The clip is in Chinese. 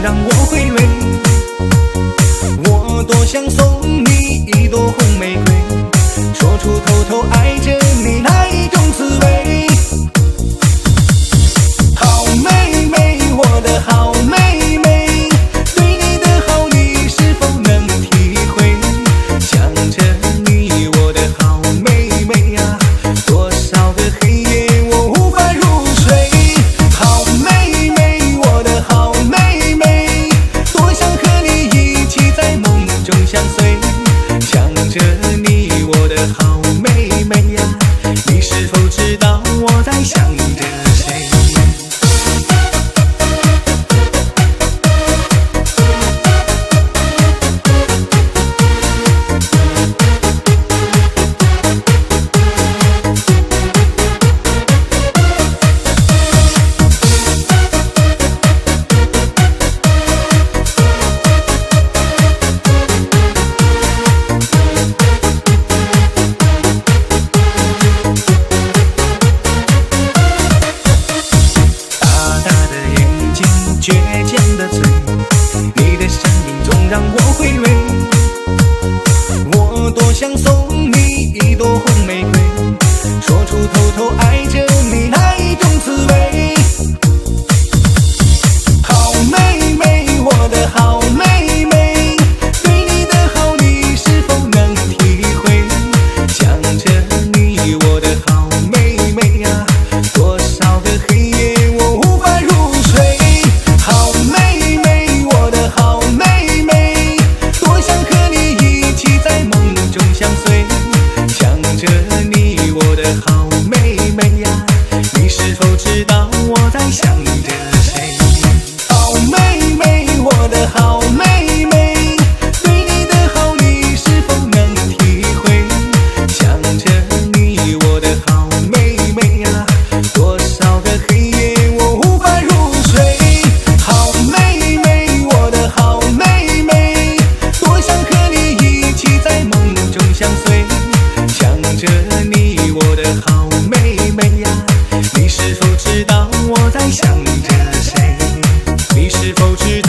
让我回味。我多想送你一朵红玫瑰，说出偷偷爱着你那一种滋味。好妹妹，我的好妹妹，对你的好你是否能体会？想着你，我的好妹妹呀，多少个黑夜我无法入睡。好妹妹，我的好妹妹，多想和你一起在梦中相随。想着你，我的好妹妹呀，你是否知道我在想着谁？倔强的嘴，你的声音总让我回味。我多想送你一朵红玫瑰，说出偷偷爱着你那一种滋味。好妹妹，我的好妹妹，对你的好你是否能体会？想着你，我的好妹妹呀，多少个黑夜我无法入睡。好妹妹，我的好妹妹，多想和你一起在梦中相随。想着你，我的好妹妹呀，你是否知道我在想着谁？好妹妹，我的好妹妹，对你的好你是否能体会？想着你，我的好妹妹呀，多少个黑夜我无法入睡。好妹妹，我的好妹妹，多想和你一起在梦中相随。想着你，我的好妹妹呀，你是否知道我在想着谁？你是否知道